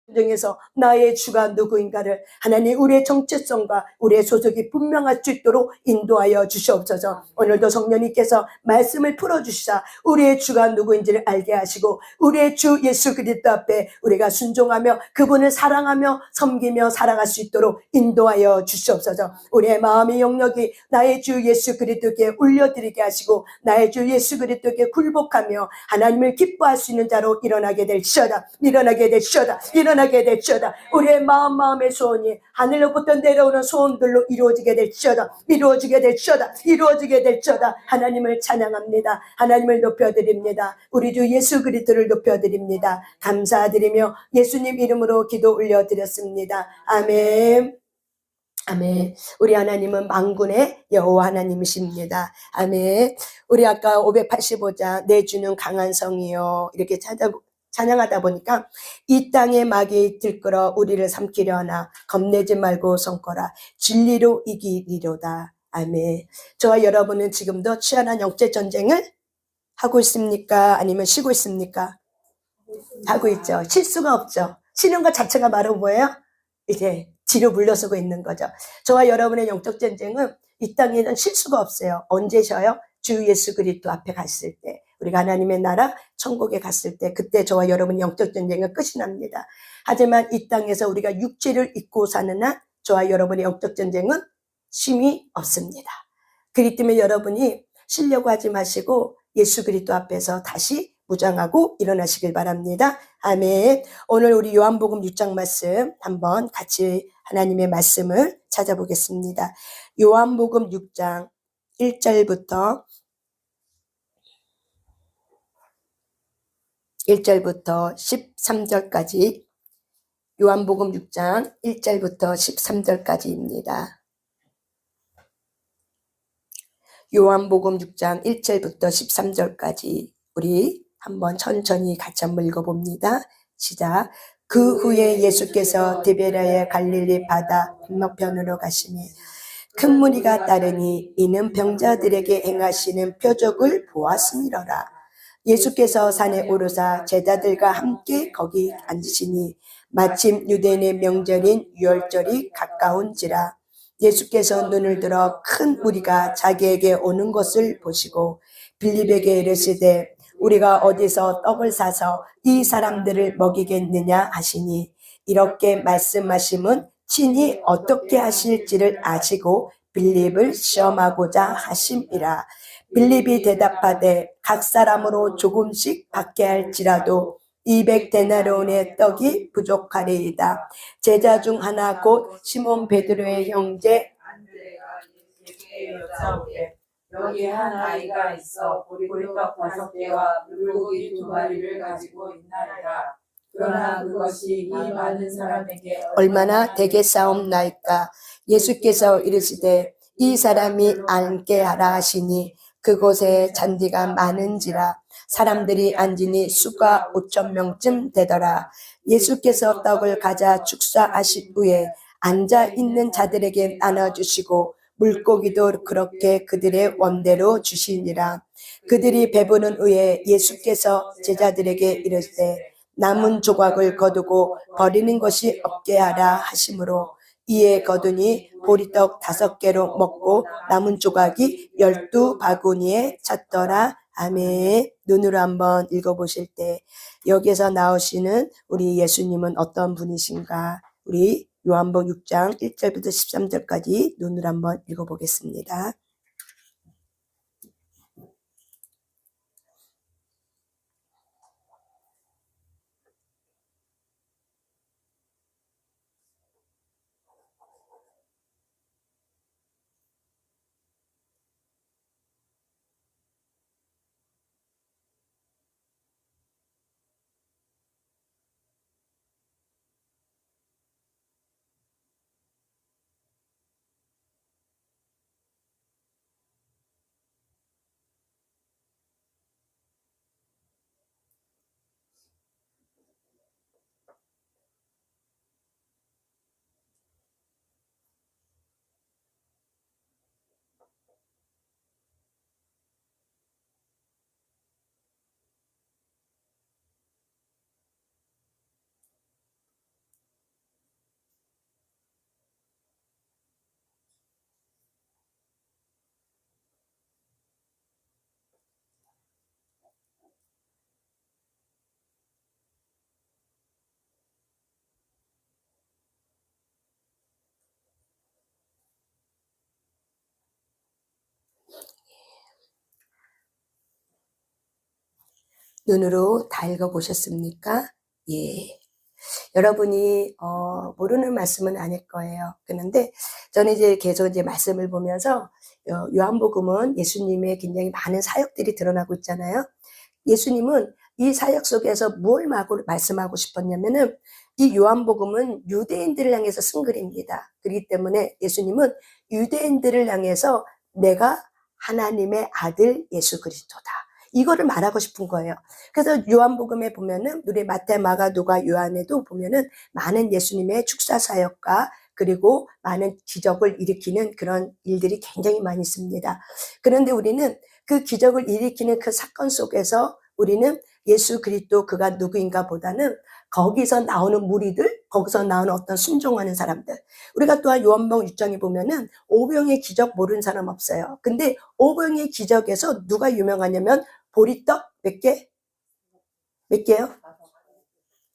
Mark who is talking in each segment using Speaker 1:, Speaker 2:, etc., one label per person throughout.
Speaker 1: 전쟁에서 나의 주가 누구인가를 하나님 우리의 정체성과 우리의 소속이 분명할 수 있도록 인도하여 주시옵소서. 오늘도 성령님께서 말씀을 풀어주시사 우리의 주가 누구인지를 알게 하시고 우리의 주 예수 그리스도 앞에 우리가 순종하며 그분을 사랑하며 섬기며 살아갈 수 있도록 인도하여 주시옵소서. 우리의 마음의 영역이 나의 주 예수 그리스도께 올려드리게 하시고 나의 주 예수 그리스도께 굴복하며 하나님을 기뻐할 수 있는 자로 일어나게 될지어다. 일어나게 될지어다. 일어나게 될지어다. 우리의 마음의 소원이 하늘로부터 내려오는 소원들로 이루어지게 될지어다. 이루어지게 될지어다. 이루어지게 될지어다. 하나님을 찬양합니다. 하나님을 높여드립니다. 우리 주 예수 그리스도를 높여드립니다. 감사드리며 예수님 이름으로 기도 올려드렸습니다. 아멘. 아멘. 우리 하나님은 만군의 여호와 하나님이십니다. 아멘. 우리 아까 585장 내 주는 강한 성이요 이렇게 찬양하다 보니까 이 땅에 마귀 들끓어 우리를 삼키려 하나 겁내지 말고 섬거라 진리로 이기리로다. 아멘. 저와 여러분은 지금도 치열한 영적 전쟁을 하고 있습니까? 아니면 쉬고 있습니까? 하고 있죠. 쉴 수가 없죠. 쉬는 것 자체가 바로 뭐예요? 이제 뒤로 물러서고 있는 거죠. 저와 여러분의 영적 전쟁은 이 땅에는 쉴 수가 없어요. 언제 쉬어요? 주 예수 그리스도 앞에 갔을 때, 우리가 하나님의 나라 천국에 갔을 때, 그때 저와 여러분의 영적 전쟁은 끝이 납니다. 하지만 이 땅에서 우리가 육체를 입고 사는 한 저와 여러분의 영적 전쟁은 쉼이 없습니다. 그렇기 때문에 여러분이 쉬려고 하지 마시고 예수 그리스도 앞에서 다시 무장하고 일어나시길 바랍니다. 아멘. 오늘 우리 요한복음 6장 말씀 한번 같이 하나님의 말씀을 찾아보겠습니다. 요한복음 6장 1절부터 13절까지 요한복음 6장 1절부터 13절까지입니다. 요한복음 6장 1절부터 13절까지 우리 한번 천천히 같이 한번 읽어봅니다. 시작. 그 후에 예수께서 디베랴의 갈릴리 바다 건너편으로 가시니 큰 무리가 따르니 이는 병자들에게 행하시는 표적을 보았음이로라. 예수께서 산에 오르사 제자들과 함께 거기 앉으시니 마침 유대인의 명절인 유월절이 가까운지라. 예수께서 눈을 들어 큰 무리가 자기에게 오는 것을 보시고 빌립에게 이르시되 우리가 어디서 떡을 사서 이 사람들을 먹이겠느냐 하시니 이렇게 말씀하심은 친히 어떻게 하실지를 아시고 빌립을 시험하고자 하심이라. 빌립이 대답하되 각 사람으로 조금씩 받게 할지라도 200데나리온의 떡이 부족하리이다. 제자 중 하나 곧 시몬 베드로의 형제 안드레가 예수께 여짜오되 여기 한 아이가 있어 보리떡 5개와 물고기 2마리를 가지고 있나이다. 그러나 그것이 이 많은 사람에게 얼마나 되겠사옵나이까. 예수께서 이르시되 이 사람이 앉게 하라 하시니 그곳에 잔디가 많은지라. 사람들이 앉으니 수가 5,000명쯤 되더라. 예수께서 떡을 가져 축사하신 후에 앉아있는 자들에게 나눠주시고 물고기도 그렇게 그들의 원대로 주시니라. 그들이 배부른 후에 예수께서 제자들에게 이르시되 남은 조각을 거두고 버리는 것이 없게 하라 하시므로 이에 거두니 보리떡 5개로 먹고 남은 조각이 12바구니에 찼더라. 아멘. 눈으로 한번 읽어보실 때 여기서 나오시는 우리 예수님은 어떤 분이신가? 우리 요한복음 6장 1절부터 13절까지 눈으로 한번 읽어보겠습니다. 눈으로 다 읽어보셨습니까? 예. 여러분이 모르는 말씀은 아닐 거예요. 그런데 저는 이제 계속 이제 말씀을 보면서 요한복음은 예수님의 굉장히 많은 사역들이 드러나고 있잖아요. 예수님은 이 사역 속에서 뭘 말씀하고 싶었냐면은 이 요한복음은 유대인들을 향해서 쓴 글입니다. 그렇기 때문에 예수님은 유대인들을 향해서 내가 하나님의 아들 예수 그리스도다. 이거를 말하고 싶은 거예요. 그래서 요한복음에 보면은 우리 마태, 마가, 누가, 요한에도 보면은 많은 예수님의 축사 사역과 그리고 많은 기적을 일으키는 그런 일들이 굉장히 많이 있습니다. 그런데 우리는 그 기적을 일으키는 그 사건 속에서 우리는 예수 그리스도 그가 누구인가 보다는 거기서 나오는 무리들, 거기서 나오는 어떤 순종하는 사람들. 우리가 또한 요한복음 6장에 보면은 오병의 기적 모르는 사람 없어요. 근데 오병의 기적에서 누가 유명하냐면 보리떡 몇 개? 몇 개요?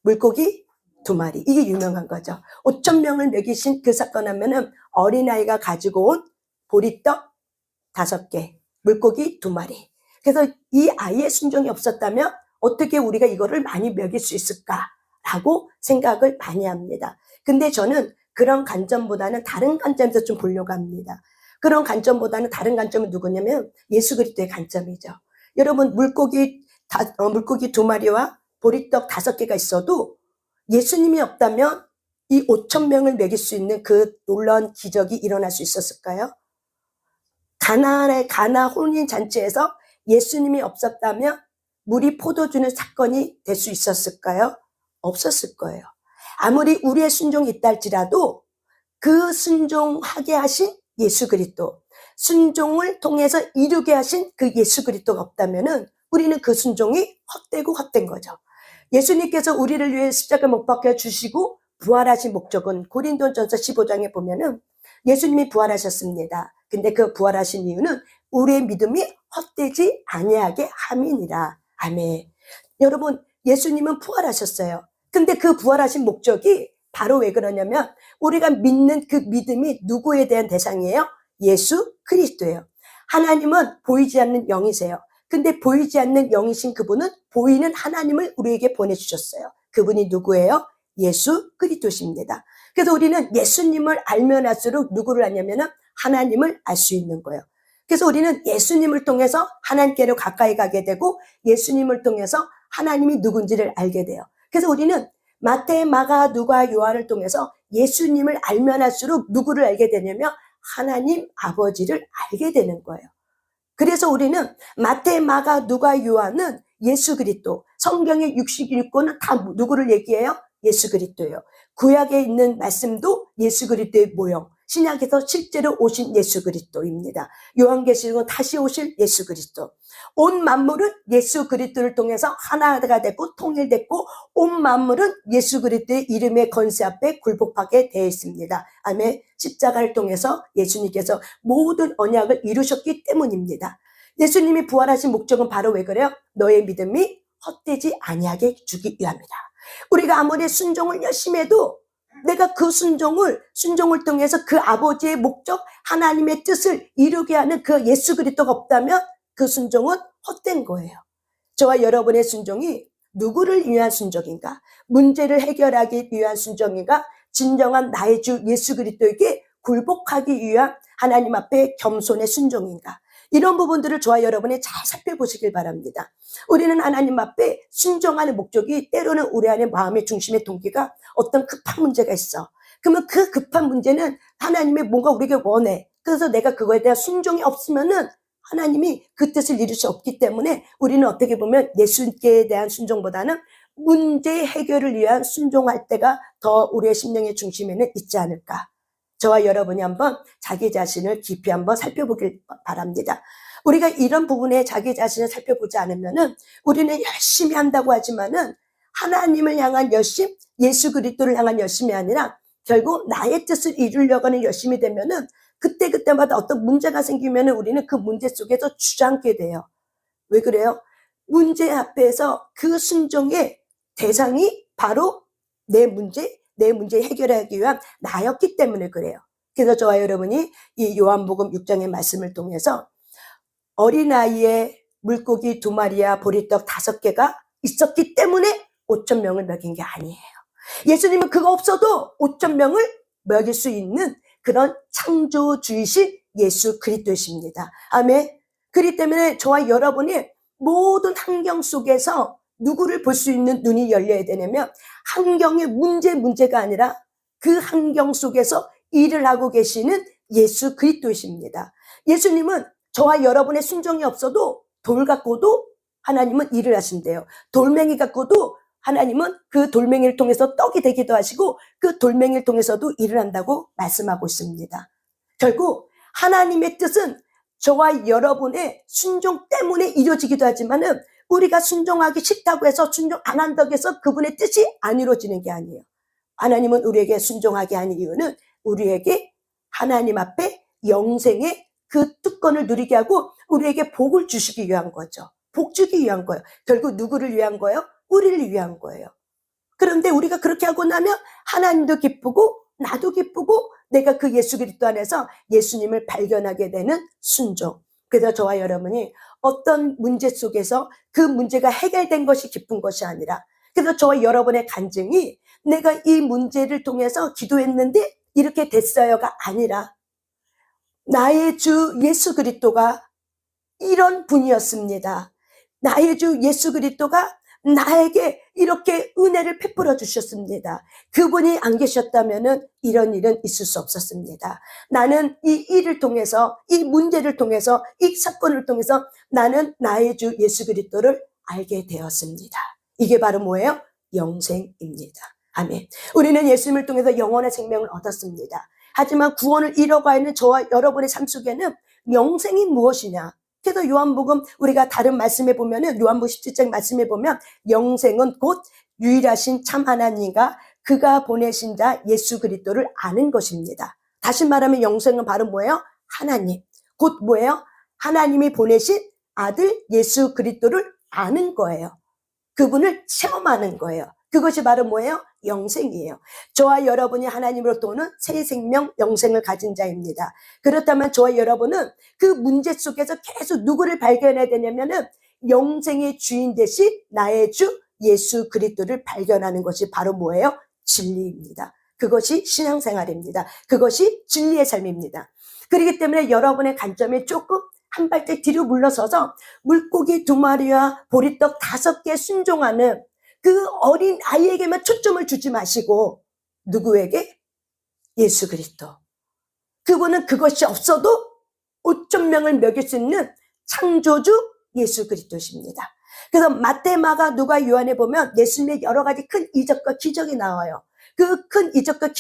Speaker 1: 물고기 2마리. 이게 유명한 거죠. 5,000명을 먹이신 그 사건 하면은 어린아이가 가지고 온 보리떡 5개, 물고기 2마리. 그래서 이 아이의 순종이 없었다면 어떻게 우리가 이거를 많이 먹일 수 있을까라고 생각을 많이 합니다. 근데 저는 그런 관점보다는 다른 관점에서 좀 보려고 합니다. 그런 관점보다는 다른 관점은 누구냐면 예수 그리스도의 관점이죠. 여러분 물고기 2마리와 보리떡 5개가 있어도 예수님이 없다면 이 5,000명을 먹일 수 있는 그 놀라운 기적이 일어날 수 있었을까요? 가나 혼인 잔치에서 예수님이 없었다면 물이 포도주는 사건이 될 수 있었을까요? 없었을 거예요. 아무리 우리의 순종이 있다 할지라도 그 순종하게 하신 예수 그리스도, 순종을 통해서 이루게 하신 그 예수 그리스도가 없다면은 우리는 그 순종이 헛되고 헛된 거죠. 예수님께서 우리를 위해 십자가 못 박혀 주시고 부활하신 목적은 고린도전서 15장에 보면은 예수님이 부활하셨습니다. 근데 그 부활하신 이유는 우리의 믿음이 헛되지 아니하게 함이니라. 아멘. 여러분, 예수님은 부활하셨어요. 근데 그 부활하신 목적이 바로 왜 그러냐면 우리가 믿는 그 믿음이 누구에 대한 대상이에요? 예수 그리스도예요. 하나님은 보이지 않는 영이세요. 근데 보이지 않는 영이신 그분은 보이는 하나님을 우리에게 보내주셨어요. 그분이 누구예요? 예수 그리스도십니다. 그래서 우리는 예수님을 알면 알수록 누구를 아냐면은 하나님을 알 수 있는 거예요. 그래서 우리는 예수님을 통해서 하나님께로 가까이 가게 되고 예수님을 통해서 하나님이 누군지를 알게 돼요. 그래서 우리는 마태, 마가, 누가, 요한을 통해서 예수님을 알면 알수록 누구를 알게 되냐면 하나님 아버지를 알게 되는 거예요. 그래서 우리는 마태, 마가, 누가, 요한은 예수 그리스도, 성경의 66권은 다 누구를 얘기해요? 예수 그리스도예요. 구약에 있는 말씀도 예수 그리스도의 모형, 신약에서 실제로 오신 예수 그리스도입니다. 요한계시록은 다시 오실 예수 그리스도. 온 만물은 예수 그리스도를 통해서 하나가 됐고 통일됐고 온 만물은 예수 그리스도의 이름의 권세 앞에 굴복하게 되어 있습니다. 아멘. 십자가를 통해서 예수님께서 모든 언약을 이루셨기 때문입니다. 예수님이 부활하신 목적은 바로 왜 그래요? 너의 믿음이 헛되지 아니하게 주기 위함이다. 우리가 아무리 순종을 열심히 해도 내가 그 순종을 통해서 그 아버지의 목적, 하나님의 뜻을 이루게 하는 그 예수 그리스도가 없다면 그 순종은 헛된 거예요. 저와 여러분의 순종이 누구를 위한 순종인가? 문제를 해결하기 위한 순종인가? 진정한 나의 주 예수 그리스도에게 굴복하기 위한 하나님 앞에 겸손의 순종인가? 이런 부분들을 저와 여러분이 잘 살펴보시길 바랍니다. 우리는 하나님 앞에 순종하는 목적이 때로는 우리 안에 마음의 중심의 동기가 어떤 급한 문제가 있어. 그러면 그 급한 문제는 하나님이 뭔가 우리에게 원해. 그래서 내가 그거에 대한 순종이 없으면은 하나님이 그 뜻을 이룰 수 없기 때문에 우리는 어떻게 보면 예수님께 대한 순종보다는 문제 해결을 위한 순종할 때가 더 우리의 심령의 중심에는 있지 않을까. 저와 여러분이 한번 자기 자신을 깊이 한번 살펴보길 바랍니다. 우리가 이런 부분에 자기 자신을 살펴보지 않으면은 우리는 열심히 한다고 하지만은 하나님을 향한 열심, 예수 그리스도를 향한 열심이 아니라 결국 나의 뜻을 이루려고 하는 열심이 되면은 그때마다 어떤 문제가 생기면은 우리는 그 문제 속에서 주저앉게 돼요. 왜 그래요? 문제 앞에서 그 순종의 대상이 바로 내 문제 해결하기 위한 나였기 때문에 그래요. 그래서 저와 여러분이 이 요한복음 6장의 말씀을 통해서 어린아이의 물고기 2마리와 보리떡 5개가 있었기 때문에 5,000명을 먹인 게 아니에요. 예수님은 그거 없어도 5,000명을 먹일 수 있는 그런 창조주이신 예수 그리스도이십니다. 아멘. 그렇기 때문에 저와 여러분이 모든 환경 속에서 누구를 볼 수 있는 눈이 열려야 되냐면 환경의 문제가 아니라 그 환경 속에서 일을 하고 계시는 예수 그리스도이십니다. 예수님은 저와 여러분의 순종이 없어도 돌 갖고도 하나님은 일을 하신대요. 돌멩이 갖고도 하나님은 그 돌멩이를 통해서 떡이 되기도 하시고 그 돌멩이를 통해서도 일을 한다고 말씀하고 있습니다. 결국 하나님의 뜻은 저와 여러분의 순종 때문에 이루어지기도 하지만은 우리가 순종하기 싫다고 해서 순종 안 한다고 해서 그분의 뜻이 안 이루어지는 게 아니에요. 하나님은 우리에게 순종하게 하는 이유는 우리에게 하나님 앞에 영생의 그 특권을 누리게 하고 우리에게 복을 주시기 위한 거죠. 복 주기 위한 거예요. 결국 누구를 위한 거예요? 우리를 위한 거예요. 그런데 우리가 그렇게 하고 나면 하나님도 기쁘고 나도 기쁘고 내가 그 예수 그리스도 안에서 예수님을 발견하게 되는 순종. 그래서 저와 여러분이 어떤 문제 속에서 그 문제가 해결된 것이 기쁜 것이 아니라 그래서 저와 여러분의 간증이 내가 이 문제를 통해서 기도했는데 이렇게 됐어요가 아니라 나의 주 예수 그리스도가 이런 분이었습니다. 나의 주 예수 그리스도가 나에게 이렇게 은혜를 베풀어 주셨습니다. 그분이 안 계셨다면은 이런 일은 있을 수 없었습니다. 나는 이 일을 통해서, 이 문제를 통해서, 이 사건을 통해서 나는 나의 주 예수 그리스도를 알게 되었습니다. 이게 바로 뭐예요? 영생입니다. 아멘. 우리는 예수님을 통해서 영원의 생명을 얻었습니다. 하지만 구원을 잃어가 있는 저와 여러분의 삶 속에는 영생이 무엇이냐? 그래서 요한복음 우리가 다른 말씀에 보면은 요한복음 17장 말씀에 보면 영생은 곧 유일하신 참 하나님과 그가 보내신 자 예수 그리스도를 아는 것입니다. 다시 말하면 영생은 바로 뭐예요? 하나님. 곧 뭐예요? 하나님이 보내신 아들 예수 그리스도를 아는 거예요. 그분을 체험하는 거예요. 그것이 바로 뭐예요? 영생이에요. 저와 여러분이 하나님으로부터 오는 새 생명, 영생을 가진 자입니다. 그렇다면 저와 여러분은 그 문제 속에서 계속 누구를 발견해야 되냐면은 영생의 주인 되신 나의 주 예수 그리스도를 발견하는 것이 바로 뭐예요? 진리입니다. 그것이 신앙생활입니다. 그것이 진리의 삶입니다. 그렇기 때문에 여러분의 관점이 조금 한 발짝 뒤로 물러서서 물고기 2마리와 보리떡 5개 순종하는 그 어린 아이에게만 초점을 주지 마시고 누구에게? 예수 그리스도. 그분은 그것이 없어도 5,000명을 먹일 수 있는 창조주 예수 그리스도십니다. 그래서 마태, 마가, 누가, 요한에 보면 예수님의 여러 가지 큰 이적과 기적이 나와요. 그 큰 이적과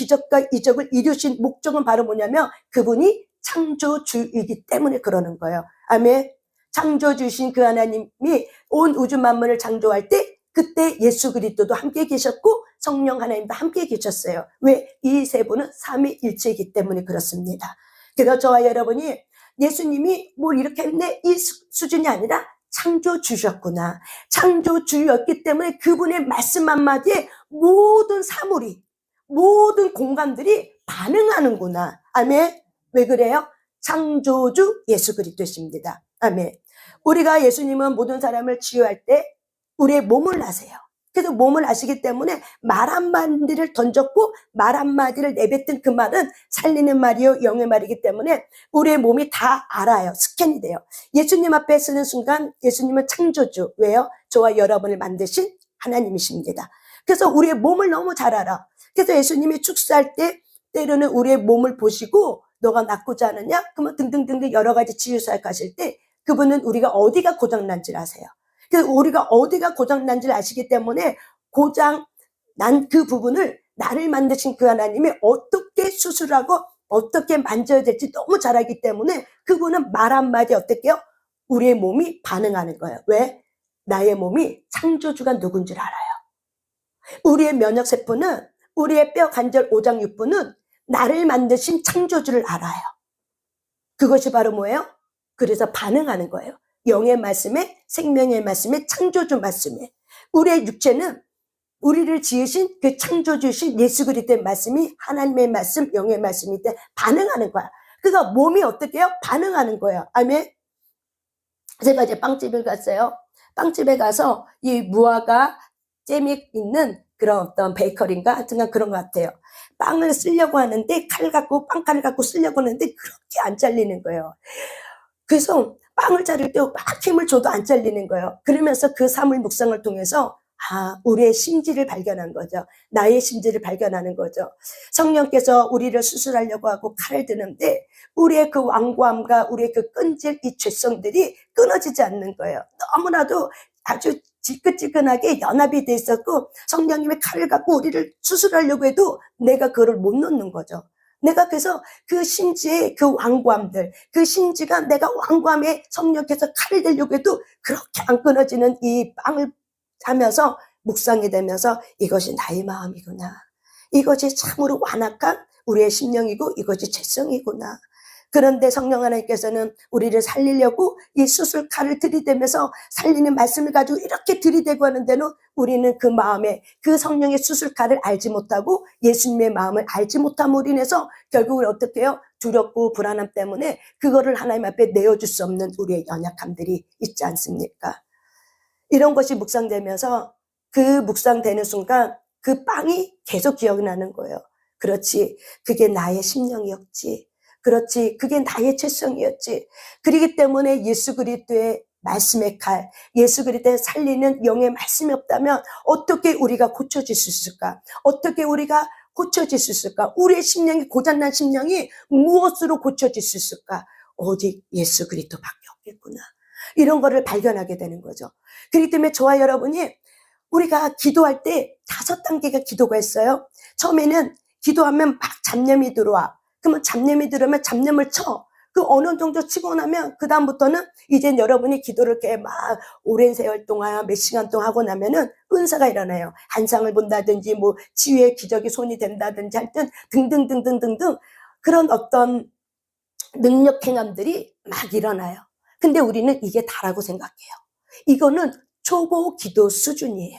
Speaker 1: 이적을 이루신 목적은 바로 뭐냐면 그분이 창조주이기 때문에 그러는 거예요. 아멘. 창조주신 그 하나님이 온 우주 만물을 창조할 때 그때 예수 그리스도도 함께 계셨고 성령 하나님도 함께 계셨어요. 왜? 이 세 분은 삼위일체이기 때문에 그렇습니다. 그래서 저와 여러분이 예수님이 뭘 이렇게 했네 이 수준이 아니라 창조주셨구나. 창조주였기 때문에 그분의 말씀 한마디에 모든 사물이 모든 공간들이 반응하는구나. 아멘. 왜 그래요? 창조주 예수 그리스도십니다. 아멘. 우리가 예수님은 모든 사람을 치유할 때 우리의 몸을 아세요. 그래서 몸을 아시기 때문에 말 한마디를 던졌고 말 한마디를 내뱉은 그 말은 살리는 말이요 영의 말이기 때문에 우리의 몸이 다 알아요. 스캔이 돼요. 예수님 앞에 서는 순간 예수님은 창조주. 왜요? 저와 여러분을 만드신 하나님이십니다. 그래서 우리의 몸을 너무 잘 알아. 그래서 예수님이 축사할 때 때로는 우리의 몸을 보시고 너가 낫고자 하느냐? 그러면 등등등등 여러 가지 치유사역 하실 때 그분은 우리가 어디가 고장난지를 아세요. 그래서 우리가 어디가 고장난지를 아시기 때문에 고장난 그 부분을 나를 만드신 그 하나님이 어떻게 수술하고 어떻게 만져야 될지 너무 잘 알기 때문에 그분은 말 한마디 어떻게 해요? 우리의 몸이 반응하는 거예요. 왜? 나의 몸이 창조주가 누군지를 알아요. 우리의 면역세포는 우리의 뼈, 관절, 오장, 육부는 나를 만드신 창조주를 알아요. 그것이 바로 뭐예요? 그래서 반응하는 거예요. 영의 말씀에, 생명의 말씀에, 창조주 말씀에. 우리의 육체는 우리를 지으신 그 창조주신 예수 그리스도의 말씀이 하나님의 말씀, 영의 말씀일 때 반응하는 거야. 그래서 몸이 어떻게 해요? 반응하는 거예요. 아멘. 제가 이제 빵집을 갔어요. 빵집에 가서 이 무화과 잼이 있는 그런 어떤 베이커리인가 하여튼간 그런 것 같아요. 빵을 쓰려고 하는데 빵칼을 갖고 쓰려고 하는데 그렇게 안 잘리는 거예요. 그래서 빵을 자를 때 막 힘을 줘도 안 잘리는 거예요. 그러면서 그 사물 묵상을 통해서 우리의 심지를 발견한 거죠. 나의 심지를 발견하는 거죠. 성령께서 우리를 수술하려고 하고 칼을 드는데 우리의 그 완고함과 우리의 그 끈질 이 죄성들이 끊어지지 않는 거예요. 너무나도 아주 지끈지끈하게 연합이 돼 있었고 성령님의 칼을 갖고 우리를 수술하려고 해도 내가 그거를 못 놓는 거죠. 내가 그래서 그 심지의 그 완고함들, 그 심지가 내가 완고함에 성령께서 칼을 들려고 해도 그렇게 안 끊어지는 이 빵을 하면서 묵상이 되면서 이것이 나의 마음이구나. 이것이 참으로 완악한 우리의 심령이고 이것이 죄성이구나. 그런데 성령 하나님께서는 우리를 살리려고 이 수술칼을 들이대면서 살리는 말씀을 가지고 이렇게 들이대고 하는데는 우리는 그 마음에 그 성령의 수술칼을 알지 못하고 예수님의 마음을 알지 못함으로 인해서 결국은 어떻게 해요? 두렵고 불안함 때문에 그거를 하나님 앞에 내어줄 수 없는 우리의 연약함들이 있지 않습니까? 이런 것이 묵상되면서 그 묵상되는 순간 그 빵이 계속 기억나는 거예요. 그렇지, 그게 나의 심령이었지. 그렇지, 그게 나의 죄성이었지. 그렇기 때문에 예수 그리스도의 말씀의 칼, 예수 그리스도의 살리는 영의 말씀이 없다면 어떻게 우리가 고쳐질 수 있을까? 어떻게 우리가 고쳐질 수 있을까? 우리의 심령이 고장난 심령이 무엇으로 고쳐질 수 있을까? 오직 예수 그리스도밖에 없겠구나. 이런 거를 발견하게 되는 거죠. 그렇기 때문에 저와 여러분이 우리가 기도할 때 5단계가 기도가 있어요. 처음에는 기도하면 막 잡념이 들어와. 그러면 잡념이 들어오면 잡념을 쳐. 그 어느 정도 치고 나면 그 다음부터는 이제 여러분이 기도를 이렇게 막 오랜 세월 동안 몇 시간 동안 하고 나면은 은사가 일어나요. 한상을 본다든지 뭐 치유의 기적이 손이 된다든지 하여튼 등등등등등등 그런 어떤 능력 행함들이 막 일어나요. 근데 우리는 이게 다라고 생각해요. 이거는 초보 기도 수준이에요.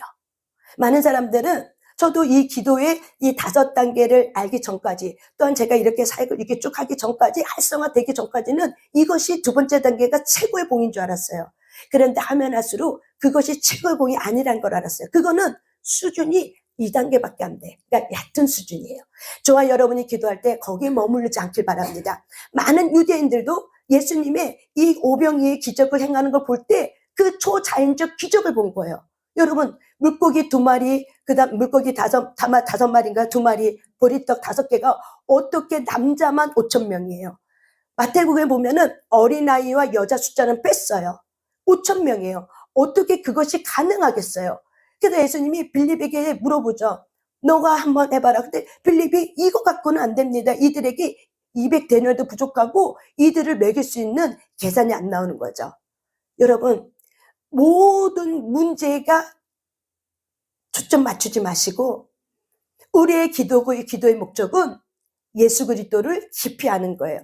Speaker 1: 많은 사람들은 저도 이 기도의 이 5단계를 알기 전까지 또한 제가 이렇게 사역을 이렇게 쭉 하기 전까지 활성화되기 전까지는 이것이 2번째 단계가 최고의 봉인 줄 알았어요. 그런데 하면 할수록 그것이 최고의 봉이 아니란 걸 알았어요. 그거는 수준이 2단계밖에 안 돼. 그러니까 얕은 수준이에요. 저와 여러분이 기도할 때 거기에 머무르지 않길 바랍니다. 많은 유대인들도 예수님의 이 오병이의 기적을 행하는 걸 볼 때 그 초자연적 기적을 본 거예요. 여러분 물고기 2마리, 그다음 물고기 5마리인가 2마리, 보리떡 5개가 어떻게 남자만 5,000명이에요. 마태복음에 보면은 어린아이와 여자 숫자는 뺐어요. 5,000명이에요. 어떻게 그것이 가능하겠어요? 그래서 예수님이 빌립에게 물어보죠. 너가 한번 해봐라. 근데 빌립이 이거 갖고는 안 됩니다. 이들에게 200데나리도 부족하고 이들을 먹일 수 있는 계산이 안 나오는 거죠. 여러분 모든 문제가 초점 맞추지 마시고 우리의 기도고 이 기도의 목적은 예수 그리스도를 깊이 아는 거예요.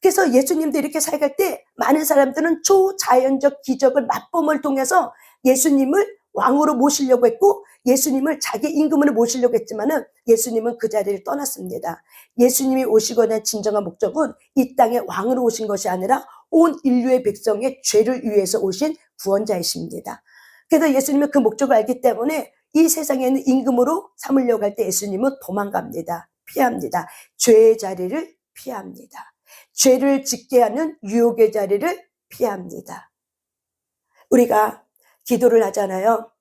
Speaker 1: 그래서 예수님도 이렇게 살아갈 때 많은 사람들은 초자연적 기적을 맛봄을 통해서 예수님을 왕으로 모시려고 했고 예수님을 자기 임금으로 모시려고 했지만은 예수님은 그 자리를 떠났습니다. 예수님이 오시고자 진정한 목적은 이 땅에 왕으로 오신 것이 아니라 온 인류의 백성의 죄를 위해서 오신 구원자이십니다. 그래서 예수님은 그 목적을 알기 때문에 이 세상에 있는 임금으로 삼으려고 할 때 예수님은 도망갑니다. 피합니다. 죄의 자리를 피합니다. 죄를 짓게 하는 유혹의 자리를 피합니다. 우리가 기도를 하잖아요.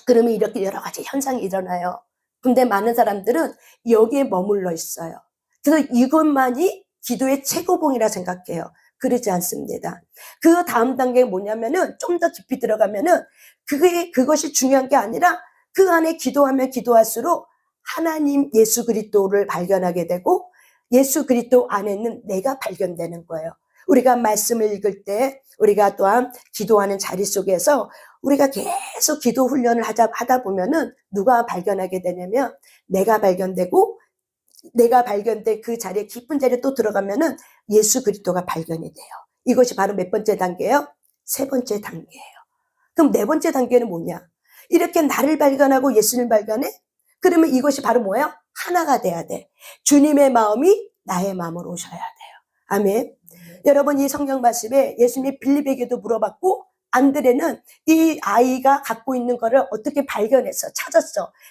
Speaker 1: 그러면 이렇게 여러 가지 현상이 일어나요. 근데 많은 사람들은 여기에 머물러 있어요. 그래서 이것만이 기도의 최고봉이라 생각해요. 그러지 않습니다. 그 다음 단계가 뭐냐면은 좀 더 깊이 들어가면은 그것이 중요한 게 아니라 그 안에 기도하면 기도할수록 하나님 예수 그리스도를 발견하게 되고 예수 그리스도 안에는 내가 발견되는 거예요. 우리가 말씀을 읽을 때 우리가 또한 기도하는 자리 속에서 우리가 계속 기도 훈련을 하다 보면은 누가 발견하게 되냐면 내가 발견되고 내가 발견된 그 자리에 깊은 자리에 또 들어가면은 예수 그리스도가 발견이 돼요. 이것이 바로 몇 번째 단계예요? 3번째 단계예요. 그럼 4번째 단계는 뭐냐? 이렇게 나를 발견하고 예수님을 발견해? 그러면 이것이 바로 뭐예요? 하나가 돼야 돼. 주님의 마음이 나의 마음으로 오셔야 돼요. 아멘. 여러분, 이 성경 말씀에 예수님이 빌립에게도 물어봤고, 안드레는 이 아이가 갖고 있는 거를 어떻게 발견해서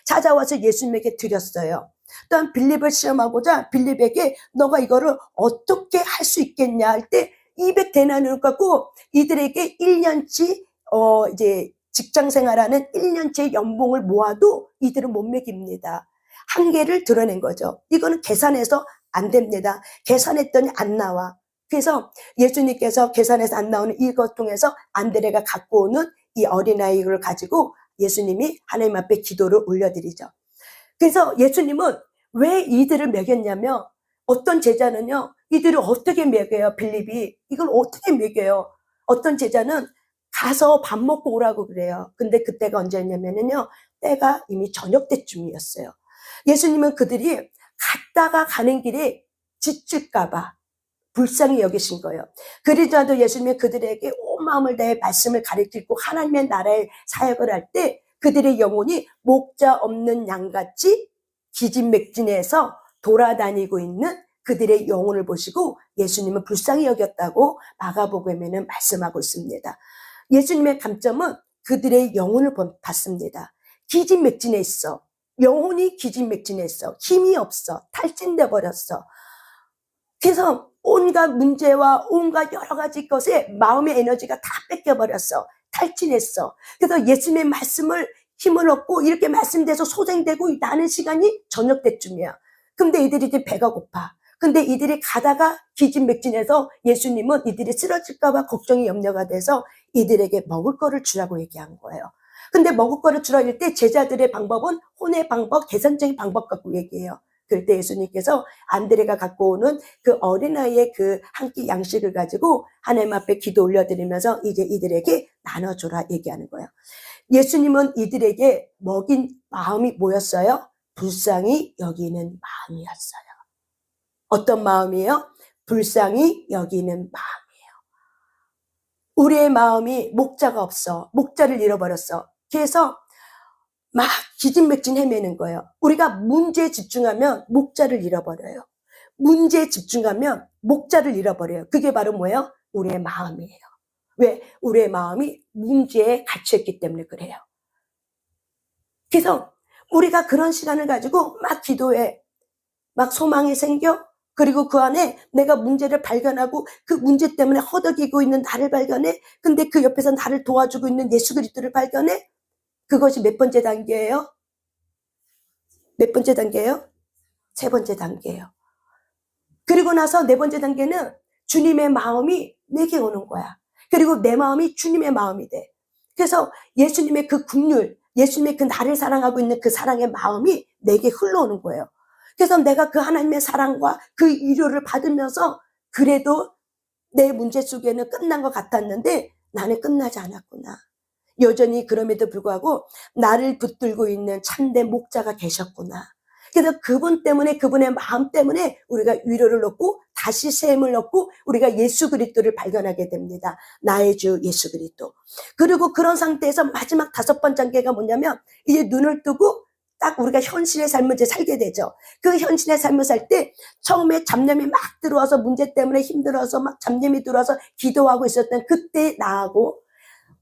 Speaker 1: 찾아와서 예수님에게 드렸어요. 또한 빌립을 시험하고자 빌립에게 너가 이거를 어떻게 할 수 있겠냐 할 때 200데나리온을 갖고 이들에게 1년치 이제 직장 생활하는 1년치의 연봉을 모아도 이들은 못 먹입니다. 한계를 드러낸 거죠. 이거는 계산해서 안 됩니다. 계산했더니 안 나와. 그래서 예수님께서 계산해서 안 나오는 이것 통해서 안드레가 갖고 오는 이 어린아이를 가지고 예수님이 하나님 앞에 기도를 올려드리죠. 그래서 예수님은 왜 이들을 먹였냐면, 어떤 제자는요, 이들을 어떻게 먹여요? 빌립이 이걸 어떻게 먹여요? 어떤 제자는 가서 밥 먹고 오라고 그래요. 근데 그때가 언제였냐면요, 때가 이미 저녁 때쯤이었어요. 예수님은 그들이 갔다가 가는 길에 지칠까봐 불쌍히 여기신 거예요. 그러자도 예수님이 그들에게 온 마음을 다해 말씀을 가르치고 하나님의 나라의 사역을 할 때 그들의 영혼이 목자 없는 양같이 기진맥진해서 돌아다니고 있는 그들의 영혼을 보시고 예수님은 불쌍히 여겼다고 마가복음에는 말씀하고 있습니다. 예수님의 감점은 그들의 영혼을 봤습니다. 기진맥진해 있어. 영혼이 기진맥진해 있어. 힘이 없어. 탈진돼 버렸어. 그래서 온갖 문제와 온갖 여러 가지 것에 마음의 에너지가 다 뺏겨버렸어. 탈진했어. 그래서 예수님의 말씀을 힘을 얻고 이렇게 말씀돼서 소생되고 나는 시간이 저녁 때쯤이야. 근데 이들이 이제 배가 고파. 근데 이들이 가다가 기진맥진해서 예수님은 이들이 쓰러질까봐 걱정이 염려가 돼서 이들에게 먹을 거를 주라고 얘기한 거예요. 근데 먹을 거를 주라고 할 때 제자들의 방법은 혼의 방법, 계산적인 방법 갖고 얘기해요. 그럴 때 예수님께서 안드레가 갖고 오는 그 어린아이의 그 한 끼 양식을 가지고 하나님 앞에 기도 올려드리면서 이제 이들에게 나눠줘라 얘기하는 거예요. 예수님은 이들에게 먹인 마음이 뭐였어요? 불쌍히 여기는 마음이었어요. 어떤 마음이에요? 불쌍히 여기는 마음이에요. 우리의 마음이 목자가 없어. 목자를 잃어버렸어. 그래서 막 기진맥진 헤매는 거예요. 우리가 문제에 집중하면 목자를 잃어버려요. 문제에 집중하면 목자를 잃어버려요. 그게 바로 뭐예요? 우리의 마음이에요. 왜? 우리의 마음이 문제에 갇혀있기 때문에 그래요. 그래서 우리가 그런 시간을 가지고 막 기도해. 막 소망이 생겨. 그리고 그 안에 내가 문제를 발견하고 그 문제 때문에 허덕이고 있는 나를 발견해. 근데 그 옆에서 나를 도와주고 있는 예수 그리스도를 발견해. 그것이 몇 번째 단계예요? 몇 번째 단계예요? 세 번째 단계예요. 그리고 나서 네 번째 단계는 주님의 마음이 내게 오는 거야. 그리고 내 마음이 주님의 마음이 돼. 그래서 예수님의 그 긍휼, 예수님의 그 나를 사랑하고 있는 그 사랑의 마음이 내게 흘러오는 거예요. 그래서 내가 그 하나님의 사랑과 그 위로를 받으면서 그래도 내 문제 속에는 끝난 것 같았는데 나는 끝나지 않았구나. 여전히 그럼에도 불구하고 나를 붙들고 있는 참된 목자가 계셨구나. 그래서 그분 때문에, 그분의 마음 때문에 우리가 위로를 얻고 다시 새 힘을 얻고 우리가 예수 그리스도를 발견하게 됩니다. 나의 주 예수 그리스도. 그리고 그런 상태에서 마지막 5번째 단계가 뭐냐면 이제 눈을 뜨고 딱 우리가 현실의 삶을 이제 살게 되죠. 그 현실의 삶을 살 때 처음에 잡념이 막 들어와서 문제 때문에 힘들어서 막 잡념이 들어와서 기도하고 있었던 그때 나하고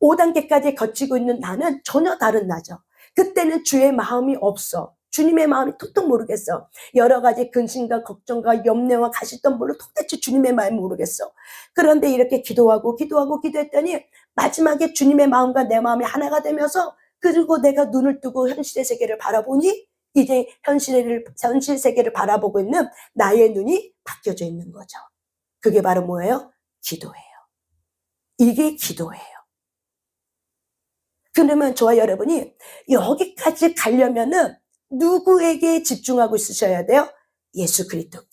Speaker 1: 5단계까지 거치고 있는 나는 전혀 다른 나죠. 그때는 주의 마음이 없어. 주님의 마음이 톡톡 모르겠어. 여러 가지 근심과 걱정과 염려와 가시덤불로 도대체 주님의 마음을 모르겠어. 그런데 이렇게 기도했더니 마지막에 주님의 마음과 내 마음이 하나가 되면서 그리고 내가 눈을 뜨고 현실의 세계를 바라보니 이제 현실 세계를 바라보고 있는 나의 눈이 바뀌어져 있는 거죠. 그게 바로 뭐예요? 기도예요. 이게 기도예요. 그러면 저와 여러분이 여기까지 가려면은 누구에게 집중하고 있으셔야 돼요? 예수 그리스도께.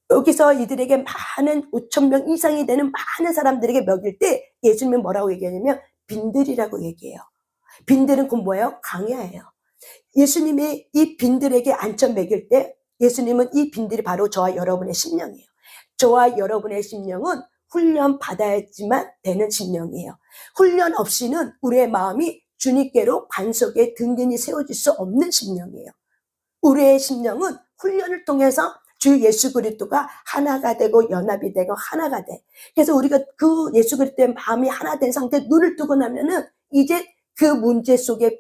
Speaker 1: 여기서 이들에게 많은 5,000명 이상이 되는 많은 사람들에게 먹일 때 예수님은 뭐라고 얘기하냐면 빈들이라고 얘기해요. 빈들은 곧 뭐예요? 광야예요. 예수님이 이 빈들에게 안점 먹일 때 예수님은 이 빈들이 바로 저와 여러분의 심령이에요. 저와 여러분의 심령은 훈련 받아야지만 되는 심령이에요. 훈련 없이는 우리의 마음이 주님께로 반석에 든든히 세워질 수 없는 심령이에요. 우리의 심령은 훈련을 통해서 주 예수 그리스도가 하나가 되고 연합이 되고 하나가 돼. 그래서 우리가 그 예수 그리스도의 마음이 하나 된 상태에 눈을 뜨고 나면은 이제 그 문제 속에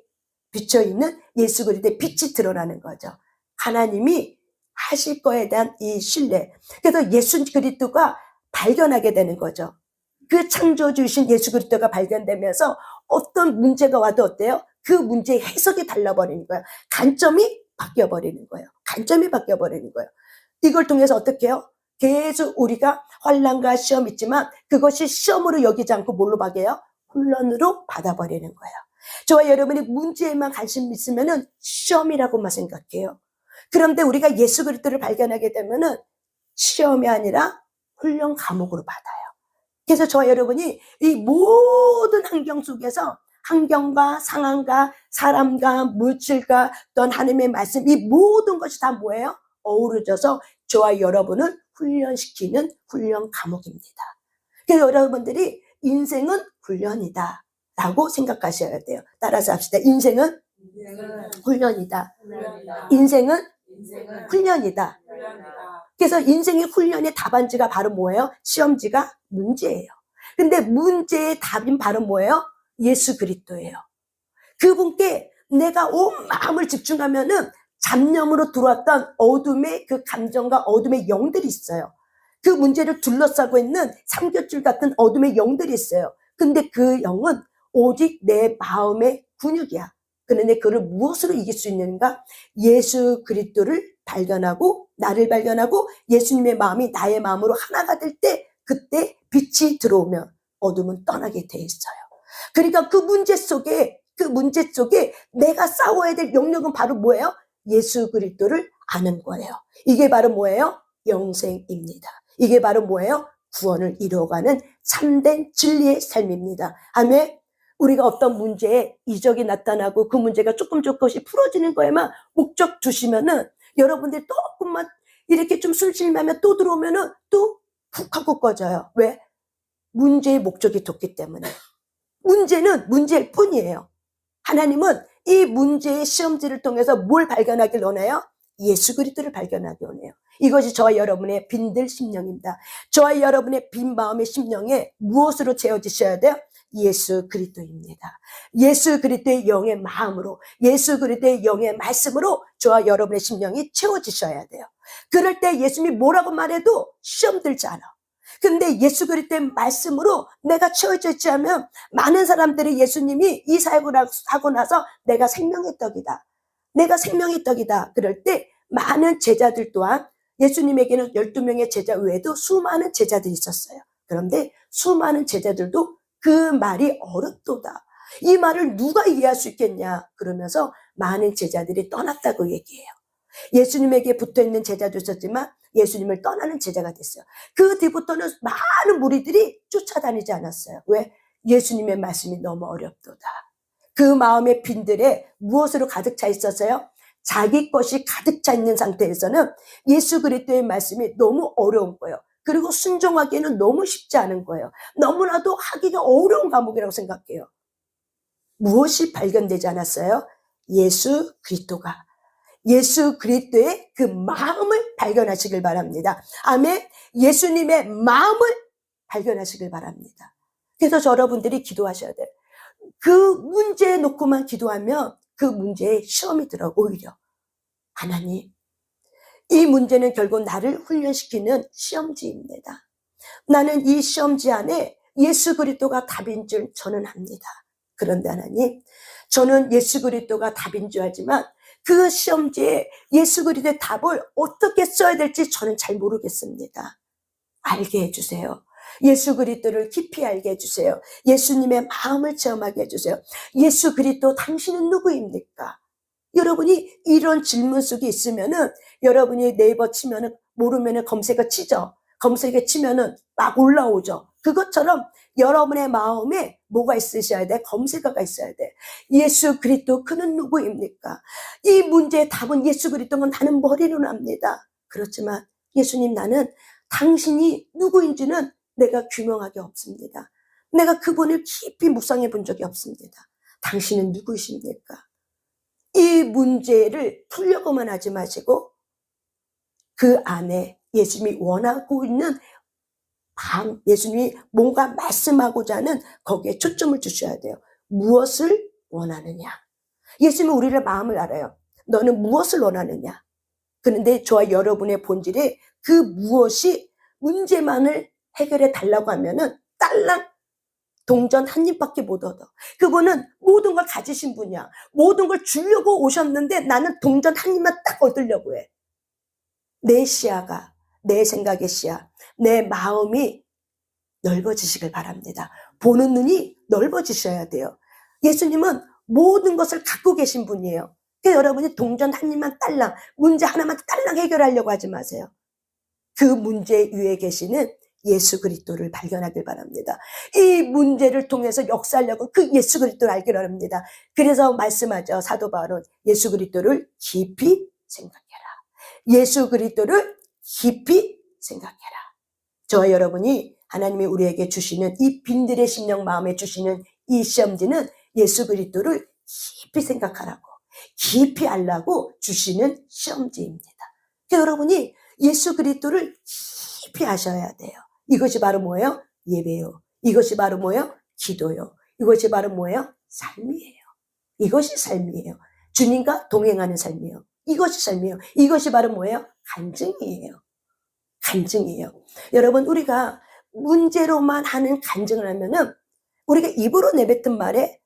Speaker 1: 비쳐있는 예수 그리스도의 빛이 드러나는 거죠. 하나님이 하실 거에 대한 이 신뢰. 그래서 예수 그리스도가 발견하게 되는 거죠. 그 창조주신 예수 그리스도가 발견되면서 어떤 문제가 와도 어때요? 그 문제의 해석이 달라버리는 거예요. 관점이 바뀌어버리는 거예요. 관점이 바뀌어버리는 거예요. 이걸 통해서 어떻게 해요? 계속 우리가 환난과 시험 있지만 그것이 시험으로 여기지 않고 뭘로 받아요? 훈련으로 받아버리는 거예요. 저와 여러분이 문제에만 관심 있으면은 시험이라고만 생각해요. 그런데 우리가 예수 그리스도를 발견하게 되면은 시험이 아니라 훈련 과목으로 받아요. 그래서 저와 여러분이 이 모든 환경 속에서 환경과 상황과 사람과 물질과 또한 하나님의 말씀 이 모든 것이 다 뭐예요? 어우러져서 저와 여러분을 훈련시키는 훈련 과목입니다. 그래서 여러분들이 인생은 훈련이다 라고 생각하셔야 돼요. 따라서 합시다. 인생은 훈련이다. 인생은 훈련이다. 그래서 인생의 훈련의 답안지가 바로 뭐예요? 시험지가 문제예요. 근데 문제의 답인 바로 뭐예요? 예수 그리스도예요. 그분께 내가 온 마음을 집중하면은 잡념으로 들어왔던 어둠의 그 감정과 어둠의 영들이 있어요. 그 문제를 둘러싸고 있는 삼겹줄 같은 어둠의 영들이 있어요. 근데 그 영은 오직 내 마음의 근육이야. 그런데 그를 무엇으로 이길 수 있는가? 예수 그리스도를 발견하고 나를 발견하고 예수님의 마음이 나의 마음으로 하나가 될 때 그때 빛이 들어오면 어둠은 떠나게 돼 있어요. 그러니까 그 문제 속에 내가 싸워야 될 영역은 바로 뭐예요? 예수 그리스도를 아는 거예요. 이게 바로 뭐예요? 영생입니다. 이게 바로 뭐예요? 구원을 이루어가는 참된 진리의 삶입니다. 아멘. 우리가 어떤 문제에 이적이 나타나고 그 문제가 조금씩 풀어지는 거에만 목적 두시면은 여러분들이 조금만 이렇게 좀 술질하면 또 들어오면은 또 푹 하고 꺼져요. 왜? 문제의 목적이 뒀기 때문에. 문제는 문제일 뿐이에요. 하나님은 이 문제의 시험지를 통해서 뭘 발견하길 원해요? 예수 그리스도를 발견하기 원해요. 이것이 저와 여러분의 빈들 심령입니다. 저와 여러분의 빈 마음의 심령에 무엇으로 채워지셔야 돼요? 예수 그리스도입니다. 예수 그리스도의 영의 마음으로, 예수 그리스도의 영의 말씀으로 저와 여러분의 심령이 채워지셔야 돼요. 그럴 때 예수님이 뭐라고 말해도 시험 들지 않아. 근데 예수 그리스도의 말씀으로 내가 채워져 있지 않으면 많은 사람들이 예수님이 이 사역을 하고 나서 내가 생명의 떡이다. 내가 생명의 떡이다. 그럴 때 많은 제자들 또한 예수님에게는 12명의 제자 외에도 수많은 제자들이 있었어요. 그런데 수많은 제자들도 그 말이 어렵도다. 이 말을 누가 이해할 수 있겠냐. 그러면서 많은 제자들이 떠났다고 얘기해요. 예수님에게 붙어있는 제자도 있었지만 예수님을 떠나는 제자가 됐어요. 그 뒤부터는 많은 무리들이 쫓아다니지 않았어요. 왜? 예수님의 말씀이 너무 어렵도다. 그 마음의 빈들에 무엇으로 가득 차 있었어요? 자기 것이 가득 차 있는 상태에서는 예수 그리스도의 말씀이 너무 어려운 거예요. 그리고 순종하기에는 너무 쉽지 않은 거예요. 너무나도 하기가 어려운 과목이라고 생각해요. 무엇이 발견되지 않았어요? 예수 그리스도가. 예수 그리스도의 그 마음을 발견하시길 바랍니다. 아멘. 예수님의 마음을 발견하시길 바랍니다. 그래서 여러분들이 기도하셔야 돼요. 그 문제 놓고만 기도하면 그 문제에 시험이 들어. 오히려 하나님, 이 문제는 결국 나를 훈련시키는 시험지입니다. 나는 이 시험지 안에 예수 그리스도가 답인 줄 저는 압니다. 그런데 하나님, 저는 예수 그리스도가 답인 줄 알지만 그 시험지에 예수 그리스도의 답을 어떻게 써야 될지 저는 잘 모르겠습니다. 알게 해주세요. 예수 그리스도를 깊이 알게 해주세요. 예수님의 마음을 체험하게 해주세요. 예수 그리스도 당신은 누구입니까? 여러분이 이런 질문 속에 있으면은 여러분이 네이버 치면은 모르면은 검색어 치죠. 검색어 치면은 막 올라오죠. 그것처럼 여러분의 마음에 뭐가 있으셔야 돼? 검색어가 있어야 돼. 예수 그리스도 그는 누구입니까? 이 문제의 답은 예수 그리스도는 나는 머리로 압니다. 그렇지만 예수님, 나는 당신이 누구인지는 내가 규명하기 없습니다. 내가 그분을 깊이 묵상해 본 적이 없습니다. 당신은 누구이십니까? 이 문제를 풀려고만 하지 마시고 그 안에 예수님이 원하고 있는 마음, 예수님이 뭔가 말씀하고자 하는 거기에 초점을 주셔야 돼요. 무엇을 원하느냐. 예수님은 우리의 마음을 알아요. 너는 무엇을 원하느냐. 그런데 저와 여러분의 본질에 그 무엇이 문제만을 해결해 달라고 하면은 딸랑 동전 한 입밖에 못 얻어. 그분은 모든 걸 가지신 분이야. 모든 걸 주려고 오셨는데 나는 동전 한 입만 딱 얻으려고 해. 내 시야가, 내 생각의 시야, 내 마음이 넓어지시길 바랍니다. 보는 눈이 넓어지셔야 돼요. 예수님은 모든 것을 갖고 계신 분이에요. 그러니까 여러분이 동전 한 입만 딸랑, 문제 하나만 딸랑 해결하려고 하지 마세요. 그 문제 위에 계시는 예수 그리스도를 발견하길 바랍니다. 이 문제를 통해서 역사하려고 그 예수 그리스도를 알기를 바랍니다. 그래서 말씀하죠. 사도 바울은 예수 그리스도를 깊이 생각해라. 예수 그리스도를 깊이 생각해라. 저와 여러분이 하나님이 우리에게 주시는 이 빈들의 심령 마음에 주시는 이 시험지는 예수 그리스도를 깊이 생각하라고, 깊이 알라고 주시는 시험지입니다. 그러니까 여러분이 예수 그리스도를 깊이 아셔야 돼요. 이것이 바로 뭐예요? 예배요. 이것이 바로 뭐예요? 기도요. 이것이 바로 뭐예요? 삶이에요. 이것이 삶이에요. 주님과 동행하는 삶이에요. 이것이 삶이에요. 이것이 바로 뭐예요? 간증이에요. 간증이에요. 여러분, 우리가 문제로만 하는 간증을 하면은 우리가 입으로 내뱉은 말에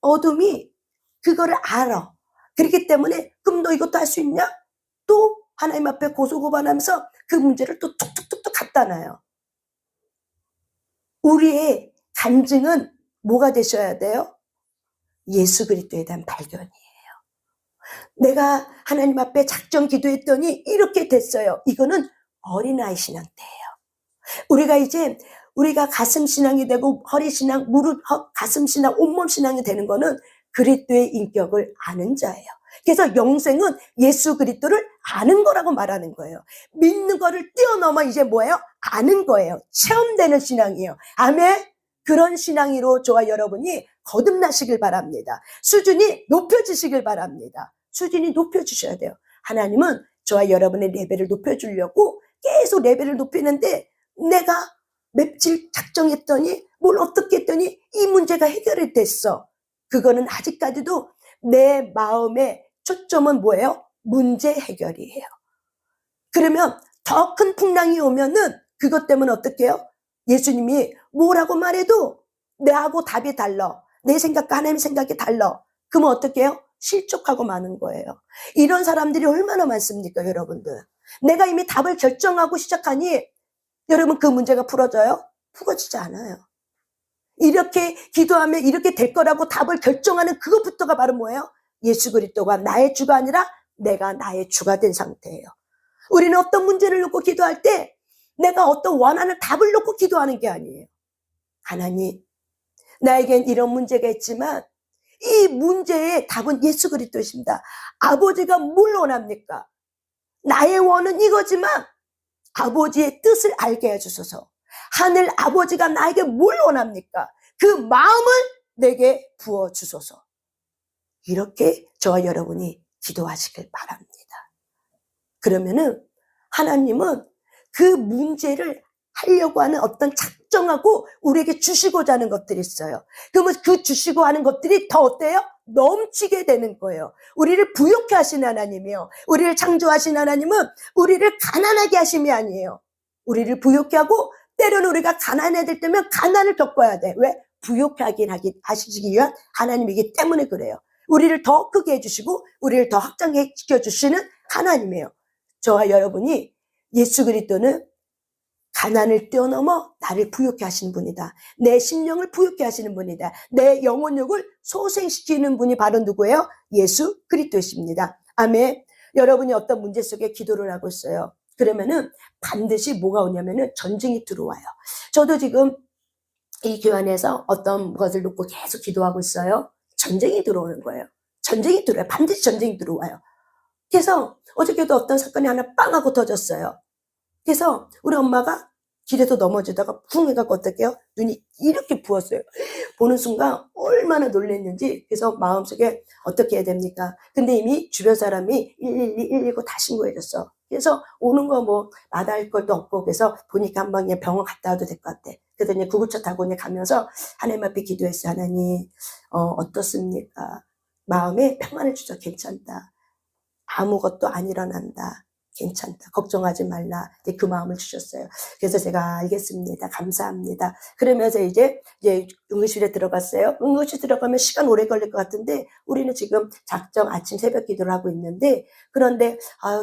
Speaker 1: 어둠이 그거를 알아. 그렇기 때문에 그럼 너 이것도 할 수 있냐? 또 하나님 앞에 고소고발하면서 그 문제를 또 툭툭툭툭 갖다 놔요. 우리의 간증은 뭐가 되셔야 돼요? 예수 그리스도에 대한 발견이에요. 내가 하나님 앞에 작정 기도했더니 이렇게 됐어요. 이거는 어린아이 신앙 때예요. 우리가 가슴 신앙이 되고 허리 신앙, 무릎, 가슴 신앙, 온몸 신앙이 되는 거는 그리스도의 인격을 아는 자예요. 그래서 영생은 예수 그리스도를 아는 거라고 말하는 거예요. 믿는 거를 뛰어넘어 이제 뭐예요? 아는 거예요. 체험되는 신앙이에요. 아멘. 그런 신앙으로 저와 여러분이 거듭나시길 바랍니다. 수준이 높여지시길 바랍니다. 수준이 높여주셔야 돼요. 하나님은 저와 여러분의 레벨을 높여주려고 계속 레벨을 높이는데 내가 며칠 작정했더니 뭘 어떻게 했더니 이 문제가 해결이 됐어. 그거는 아직까지도 내 마음의 초점은 뭐예요? 문제 해결이에요. 그러면 더 큰 풍랑이 오면은 그것 때문에 어떻게 해요? 예수님이 뭐라고 말해도 내하고 답이 달라. 내 생각과 하나님 생각이 달라. 그러면 어떻게 해요? 실족하고 마는 거예요. 이런 사람들이 얼마나 많습니까, 여러분들? 내가 이미 답을 결정하고 시작하니 여러분 그 문제가 풀어져요? 풀어지지 않아요. 이렇게 기도하면 이렇게 될 거라고 답을 결정하는 그것부터가 바로 뭐예요? 예수 그리스도가 나의 주가 아니라 내가 나의 주가 된 상태예요. 우리는 어떤 문제를 놓고 기도할 때 내가 어떤 원하는 답을 놓고 기도하는 게 아니에요. 하나님, 나에겐 이런 문제가 있지만 이 문제의 답은 예수 그리스도이십니다. 아버지가 뭘 원합니까? 나의 원은 이거지만 아버지의 뜻을 알게 해주소서. 하늘 아버지가 나에게 뭘 원합니까? 그 마음을 내게 부어주소서. 이렇게 저와 여러분이 기도하시길 바랍니다. 그러면은 하나님은 그 문제를 하려고 하는 어떤 작정하고 우리에게 주시고자 하는 것들이 있어요. 그러면 그 주시고 하는 것들이 더 어때요? 넘치게 되는 거예요. 우리를 부욕해 하신 하나님이요. 우리를 창조하신 하나님은 우리를 가난하게 하심이 아니에요. 우리를 부욕해 하고 때로는 우리가 가난해질 때면 가난을 겪어야 돼. 왜? 부욕하게 하시기 위한 하나님이기 때문에 그래요. 우리를 더 크게 해주시고 우리를 더 확장시켜 주시는 하나님이에요. 저와 여러분이 예수 그리스도는 가난을 뛰어넘어 나를 부욕해 하시는 분이다. 내 심령을 부욕해 하시는 분이다. 내 영혼욕을 소생시키는 분이 바로 누구예요? 예수 그리스도이십니다. 아멘. 여러분이 어떤 문제 속에 기도를 하고 있어요. 그러면은 반드시 뭐가 오냐면은 전쟁이 들어와요. 저도 지금 이 교회 안에서 어떤 것을 놓고 계속 기도하고 있어요. 전쟁이 들어오는 거예요. 전쟁이 들어와요. 반드시 전쟁이 들어와요. 그래서 어저께도 어떤 사건이 하나 빵 하고 터졌어요. 그래서 우리 엄마가 길에서 넘어지다가 쿵 해갖고 어떡해요? 눈이 이렇게 부었어요. 보는 순간 얼마나 놀랐는지. 그래서 마음속에 어떻게 해야 됩니까? 근데 이미 주변 사람이 112, 119 다 신고해줬어. 그래서 오는 거 뭐 마다할 것도 없고, 그래서 보니까 한번 그냥 병원 갔다 와도 될 것 같아. 그래서 이제 구급차 타고 이제 가면서 하나님 앞에 기도했어요. 하나님, 어떻습니까? 마음에 평안을 주셔. 괜찮다. 아무것도 안 일어난다. 괜찮다. 걱정하지 말라. 이제 그 마음을 주셨어요. 그래서 제가 알겠습니다. 감사합니다. 그러면서 이제 응급실에 들어갔어요. 응급실 들어가면 시간 오래 걸릴 것 같은데, 우리는 지금 작정 아침 새벽 기도를 하고 있는데, 그런데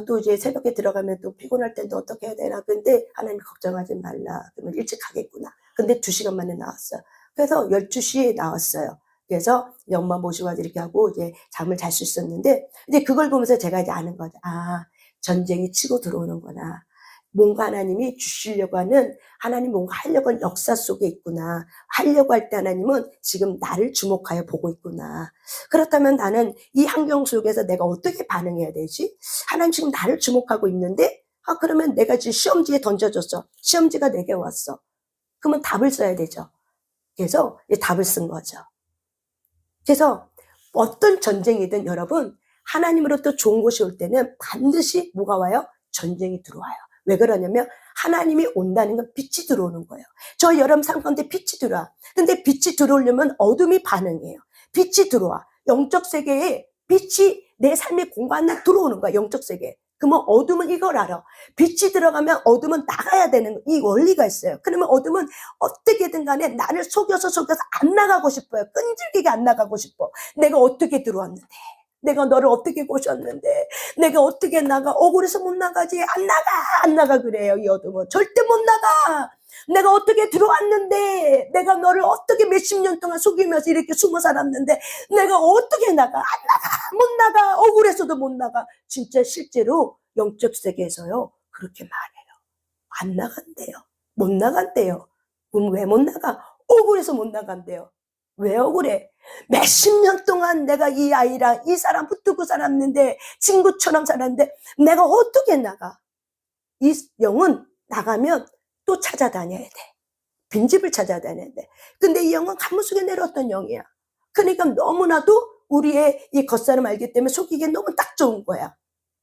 Speaker 1: 또 이제 새벽에 들어가면 또 피곤할 텐데 어떻게 해야 되나. 근데 하나님 걱정하지 말라. 그러면 일찍 가겠구나. 근데 2시간 만에 나왔어요. 그래서 12시에 나왔어요. 그래서 엄마 모시고 와서 이렇게 하고 이제 잠을 잘 수 있었는데, 이제 그걸 보면서 제가 이제 아는 거죠. 전쟁이 치고 들어오는구나. 뭔가 하나님이 주시려고 하는, 하나님 뭔가 하려고 하는 역사 속에 있구나. 하려고 할 때 하나님은 지금 나를 주목하여 보고 있구나. 그렇다면 나는 이 환경 속에서 내가 어떻게 반응해야 되지? 하나님 지금 나를 주목하고 있는데, 그러면 내가 지금 시험지에 던져줬어. 시험지가 내게 왔어. 그러면 답을 써야 되죠. 그래서 답을 쓴 거죠. 그래서 어떤 전쟁이든 여러분, 하나님으로부터 좋은 것이 올 때는 반드시 뭐가 와요? 전쟁이 들어와요. 왜 그러냐면 하나님이 온다는 건 빛이 들어오는 거예요. 저 여러분 삶 가운데 빛이 들어와. 근데 빛이 들어오려면 어둠이 반응해요. 빛이 들어와. 영적 세계에 빛이 내 삶의 공간에 들어오는 거야. 영적 세계에. 그러면 어둠은 이걸 알아. 빛이 들어가면 어둠은 나가야 되는 이 원리가 있어요. 그러면 어둠은 어떻게든 간에 나를 속여서 안 나가고 싶어요. 끈질기게 안 나가고 싶어. 내가 어떻게 들어왔는데, 내가 너를 어떻게 꼬셨는데, 내가 어떻게 나가. 억울해서 못 나가지. 안 나가 그래요. 이 어둠은 절대 못 나가. 내가 어떻게 들어왔는데, 내가 너를 어떻게 몇십 년 동안 속이면서 이렇게 숨어 살았는데, 내가 어떻게 나가. 안 나가. 못 나가. 억울해서도 못 나가. 진짜 실제로 영적 세계에서요 그렇게 말해요. 안 나간대요. 못 나간대요. 그럼 왜 못 나가? 억울해서 못 나간대요. 왜 억울해? 몇십 년 동안 내가 이 아이랑 이 사람 붙들고 살았는데, 친구처럼 살았는데 내가 어떻게 나가? 이 영은 나가면 또 찾아다녀야 돼. 빈집을 찾아다녀야 돼. 근데 이 영은 가문 속에 내려왔던 영이야. 그러니까 너무나도 우리의 이 겉사람 알기 때문에 속이기에 너무 딱 좋은 거야.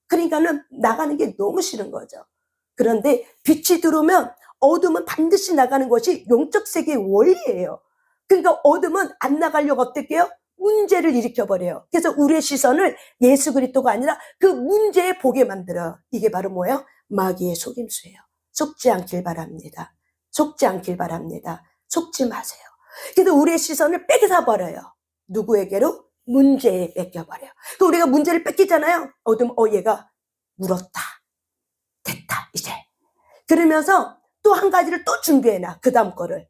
Speaker 1: 그러니까는 나가는 게 너무 싫은 거죠. 그런데 빛이 들어오면 어둠은 반드시 나가는 것이 영적 세계의 원리예요. 그러니까 어둠은 안 나가려고 어떻게 해요? 문제를 일으켜버려요. 그래서 우리의 시선을 예수 그리스도가 아니라 그 문제에 보게 만들어요. 이게 바로 뭐예요? 마귀의 속임수예요. 속지 않길 바랍니다. 속지 않길 바랍니다. 속지 마세요. 그래서 우리의 시선을 뺏겨버려요. 누구에게로? 문제에 뺏겨버려요. 그 우리가 문제를 뺏기잖아요. 어둠, 얘가 물었다. 됐다, 이제. 그러면서 또 한 가지를 또 준비해놔. 그 다음 거를.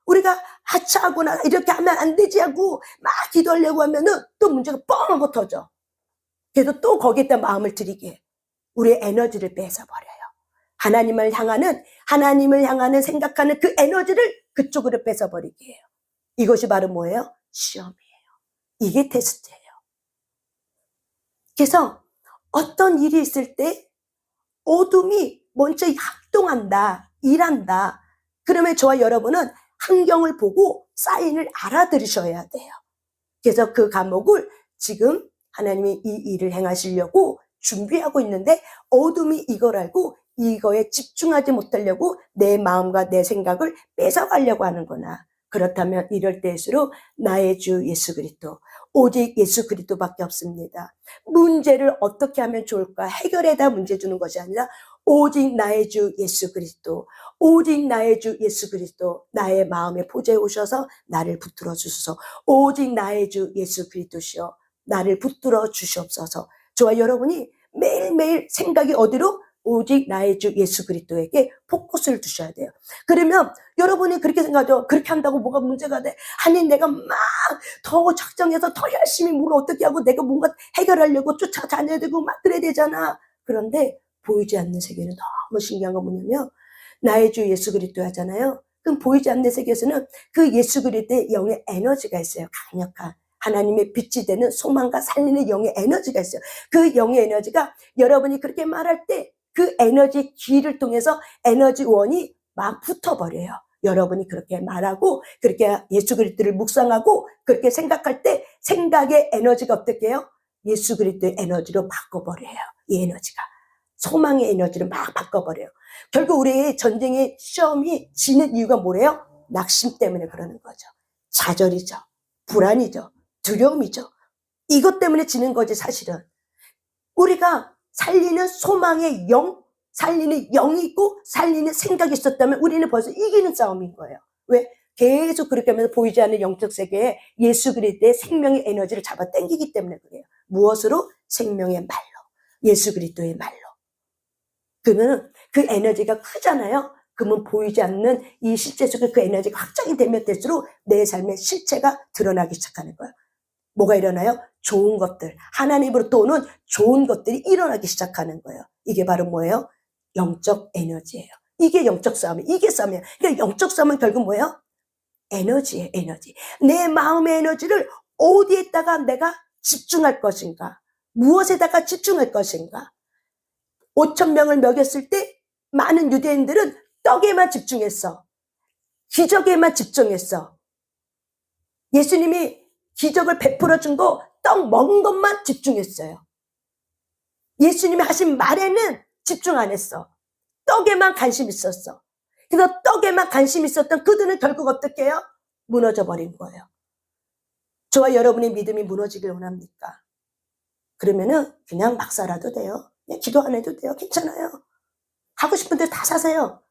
Speaker 1: 우리가 하차하거나 이렇게 하면 안 되지 하고 막 기도하려고 하면은 또 문제가 뻥 하고 터져. 그래서 또 거기에다 마음을 들이게. 우리의 에너지를 뺏어버려요. 하나님을 향하는 생각하는 그 에너지를 그쪽으로 뺏어버리게 해요. 이것이 바로 뭐예요? 시험이에요. 이게 테스트예요. 그래서 어떤 일이 있을 때 어둠이 먼저 활동한다, 일한다. 그러면 저와 여러분은 환경을 보고 사인을 알아들으셔야 돼요. 그래서 그 과목을 지금 하나님이 이 일을 행하시려고 준비하고 있는데 어둠이 이걸 알고 이거에 집중하지 못하려고 내 마음과 내 생각을 뺏어가려고 하는구나. 그렇다면 이럴 때일수록 나의 주 예수 그리스도, 오직 예수 그리스도밖에 없습니다. 문제를 어떻게 하면 좋을까 해결해다 문제 주는 것이 아니라 오직 나의 주 예수 그리스도, 오직 나의 주 예수 그리스도, 나의 마음에 포제해 오셔서 나를 붙들어 주소서. 오직 나의 주 예수 그리스도시여 나를 붙들어 주시옵소서. 저와 여러분이 매일매일 생각이 어디로? 오직 나의 주 예수 그리스도에게 포커스를 두셔야 돼요. 그러면 여러분이 그렇게 생각하죠. 그렇게 한다고 뭐가 문제가 돼? 아니 내가 막 더 작정해서 더 열심히 뭘 어떻게 하고 내가 뭔가 해결하려고 쫓아다녀야 되고 막 그래야 되잖아. 그런데 보이지 않는 세계는 너무 신기한 건 뭐냐면 나의 주 예수 그리스도 하잖아요. 그럼 보이지 않는 세계에서는 그 예수 그리스도의 영의 에너지가 있어요. 강력한. 하나님의 빛이 되는 소망과 살리는 영의 에너지가 있어요. 그 영의 에너지가 여러분이 그렇게 말할 때 그 에너지 길을 통해서 에너지원이 막 붙어버려요. 여러분이 그렇게 말하고 그렇게 예수 그리스도를 묵상하고 그렇게 생각할 때 생각의 에너지가 어떻게 해요? 예수 그리스도의 에너지로 바꿔버려요. 이 에너지가. 소망의 에너지를 막 바꿔버려요. 결국 우리의 전쟁의 시험이 지는 이유가 뭐래요? 낙심 때문에 그러는 거죠. 좌절이죠. 불안이죠. 두려움이죠. 이것 때문에 지는 거지 사실은. 우리가 살리는 소망의 영, 살리는 영이 있고 살리는 생각이 있었다면 우리는 벌써 이기는 싸움인 거예요. 왜? 계속 그렇게 하면서 보이지 않는 영적 세계에 예수 그리스도의 생명의 에너지를 잡아 당기기 때문에 그래요. 무엇으로? 생명의 말로. 예수 그리스도의 말로. 그러면 그 에너지가 크잖아요. 그러면 보이지 않는 이 실제 속에 그 에너지가 확장이 되면 될수록 내 삶의 실체가 드러나기 시작하는 거예요. 뭐가 일어나요? 좋은 것들, 하나님으로부터 오는 좋은 것들이 일어나기 시작하는 거예요. 이게 바로 뭐예요? 영적 에너지예요. 이게 영적 싸움이에요. 이게 싸움이에요. 그러니까 영적 싸움은 결국 뭐예요? 에너지예요. 에너지. 내 마음의 에너지를 어디에다가 내가 집중할 것인가? 무엇에다가 집중할 것인가? 5천 명을 먹였을 때 많은 유대인들은 떡에만 집중했어. 기적에만 집중했어. 예수님이 기적을 베풀어 준 거 떡 먹은 것만 집중했어요. 예수님이 하신 말에는 집중 안 했어. 떡에만 관심 있었어. 그래서 떡에만 관심 있었던 그들은 결국 어떻게 해요? 무너져 버린 거예요. 저와 여러분의 믿음이 무너지길 원합니까? 그러면은 그냥 막 살아도 돼요. 그냥 기도 안 해도 돼요. 괜찮아요. 하고 싶은 데 다 사세요.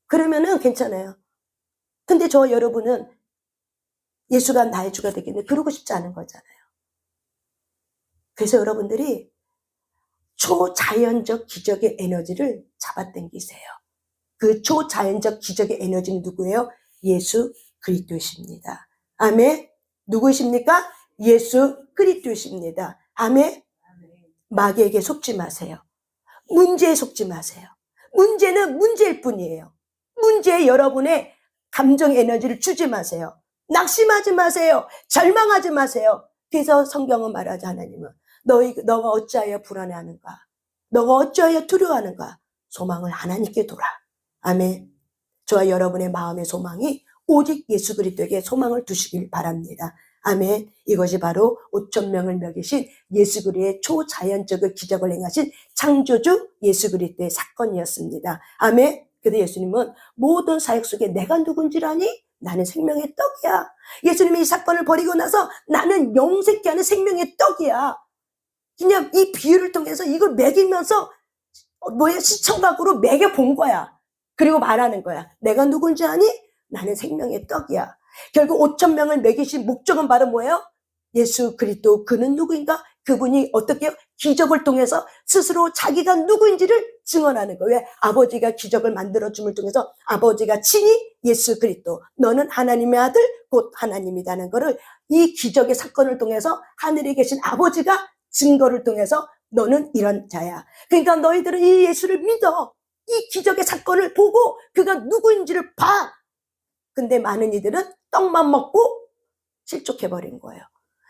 Speaker 1: 그러면은 괜찮아요. 근데 저와 여러분은 예수가 나의 주가 되겠네. 그러고 싶지 않은 거잖아요. 그래서 여러분들이 초자연적 기적의 에너지를 잡아당기세요. 그 초자연적 기적의 에너지는 누구예요? 예수 그리스도이십니다. 아멘. 누구이십니까? 예수 그리스도이십니다. 아멘. 마귀에게 속지 마세요. 문제에 속지 마세요. 문제는 문제일 뿐이에요. 문제에 여러분의 감정 에너지를 주지 마세요. 낙심하지 마세요. 절망하지 마세요. 그래서 성경은 말하지, 하나님은 너가 어찌하여 불안해하는가? 너가 어찌하여 두려워하는가? 소망을 하나님께 둬라. 아멘. 저와 여러분의 마음의 소망이 오직 예수 그리스도에게 소망을 두시길 바랍니다. 아멘. 이것이 바로 5천 명을 먹이신 예수 그리스도의 초자연적인 기적을 행하신 창조주 예수 그리스도의 사건이었습니다. 아멘. 그래서 예수님은 모든 사역 속에 내가 누군지 아니? 나는 생명의 떡이야. 예수님이 이 사건을 벌이고 나서 나는 영생케 하는 생명의 떡이야. 그냥 이 비유를 통해서 이걸 먹이면서 시청각으로 먹여본 거야. 그리고 말하는 거야. 내가 누군지 아니? 나는 생명의 떡이야. 결국 5천 명을 먹이신 목적은 바로 뭐예요? 예수 그리스도 그는 누구인가? 그분이 어떻게 기적을 통해서 스스로 자기가 누구인지를 증언하는 거예요. 왜? 아버지가 기적을 만들어줌을 통해서 아버지가 친히 예수 그리스도 너는 하나님의 아들 곧 하나님이라는 거를 이 기적의 사건을 통해서 하늘에 계신 아버지가 증거를 통해서 너는 이런 자야. 그러니까 너희들은 이 예수를 믿어. 이 기적의 사건을 보고 그가 누구인지를 봐. 근데 많은 이들은 떡만 먹고 실족해버린 거예요.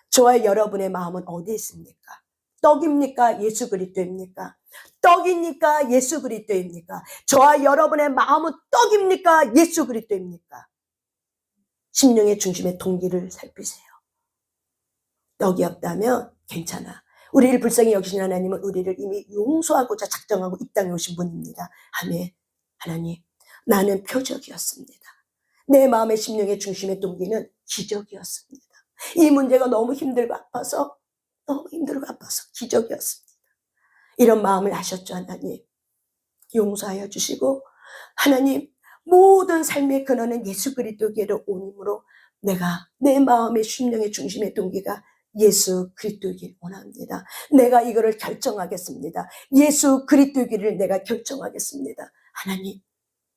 Speaker 1: 저와 여러분의 마음은 어디에 있습니까? 떡입니까? 예수 그리스도입니까? 떡입니까? 예수 그리스도입니까? 저와 여러분의 마음은 떡입니까? 예수 그리스도입니까? 심령의 중심의 동기를 살피세요. 떡이 없다면 괜찮아. 우리를 불쌍히 여기신 하나님은 우리를 이미 용서하고자 작정하고 이 땅에 오신 분입니다. 아멘. 하나님, 나는 표적이었습니다. 내 마음의 심령의 중심의 동기는 기적이었습니다. 이 문제가 너무 힘들고 아파서 기적이었습니다. 이런 마음을 하셨죠, 하나님. 용서하여 주시고 하나님 모든 삶의 근원은 예수 그리스도께로 오므로 내가 내 마음의 심령의 중심의 동기가 예수 그리스도이길 원합니다. 내가 이거를 결정하겠습니다. 예수 그리스도이기를 내가 결정하겠습니다. 하나님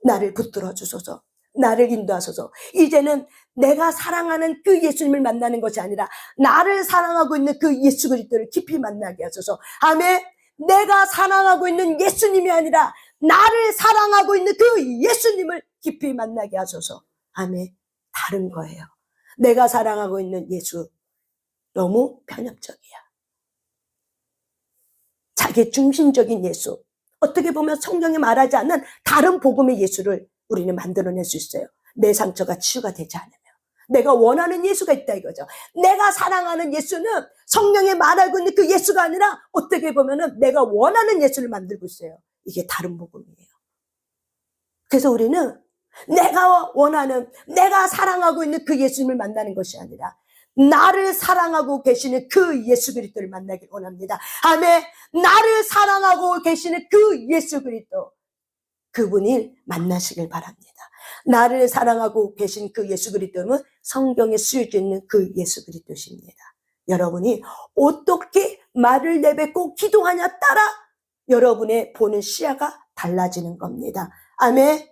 Speaker 1: 나를 붙들어 주소서. 나를 인도하소서. 이제는 내가 사랑하는 그 예수님을 만나는 것이 아니라 나를 사랑하고 있는 그 예수 그리스도를 깊이 만나게 하소서. 아멘. 내가 사랑하고 있는 예수님이 아니라 나를 사랑하고 있는 그 예수님을 깊이 만나게 하소서. 아멘. 다른 거예요. 내가 사랑하고 있는 예수 너무 편협적이야. 자기 중심적인 예수. 어떻게 보면 성경이 말하지 않는 다른 복음의 예수를 우리는 만들어낼 수 있어요. 내 상처가 치유가 되지 않으면. 내가 원하는 예수가 있다 이거죠. 내가 사랑하는 예수는 성령이 말하고 있는 그 예수가 아니라 어떻게 보면은 내가 원하는 예수를 만들고 있어요. 이게 다른 복음이에요. 그래서 우리는 내가 원하는, 내가 사랑하고 있는 그 예수님을 만나는 것이 아니라 나를 사랑하고 계시는 그 예수 그리스도를 만나길 원합니다. 아멘. 나를 사랑하고 계시는 그 예수 그리스도, 그분이 만나시길 바랍니다. 나를 사랑하고 계신 그 예수 그리스도는 성경에 쓰여져 있는 그 예수 그리스도십니다. 여러분이 어떻게 말을 내뱉고 기도하냐 따라 여러분의 보는 시야가 달라지는 겁니다. 아멘.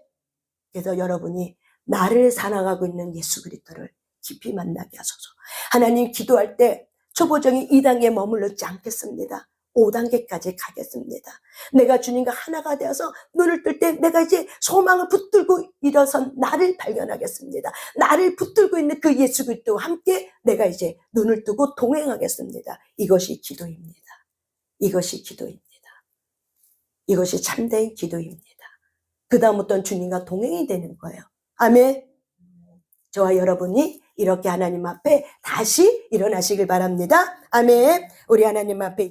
Speaker 1: 그래서 여러분이 나를 사랑하고 있는 예수 그리스도를 깊이 만나게 하소서. 하나님, 기도할 때 초보적인 2단계에 머물렀지 않겠습니다. 5단계까지 가겠습니다. 내가 주님과 하나가 되어서 눈을 뜰 때 내가 이제 소망을 붙들고 일어선 나를 발견하겠습니다. 나를 붙들고 있는 그 예수 그리스도와 함께 내가 이제 눈을 뜨고 동행하겠습니다. 이것이 기도입니다. 이것이 기도입니다. 이것이 참된 기도입니다. 그 다음부터는 주님과 동행이 되는 거예요. 아멘. 저와 여러분이 이렇게 하나님 앞에 다시 일어나시길 바랍니다. 아멘. 우리 하나님 앞에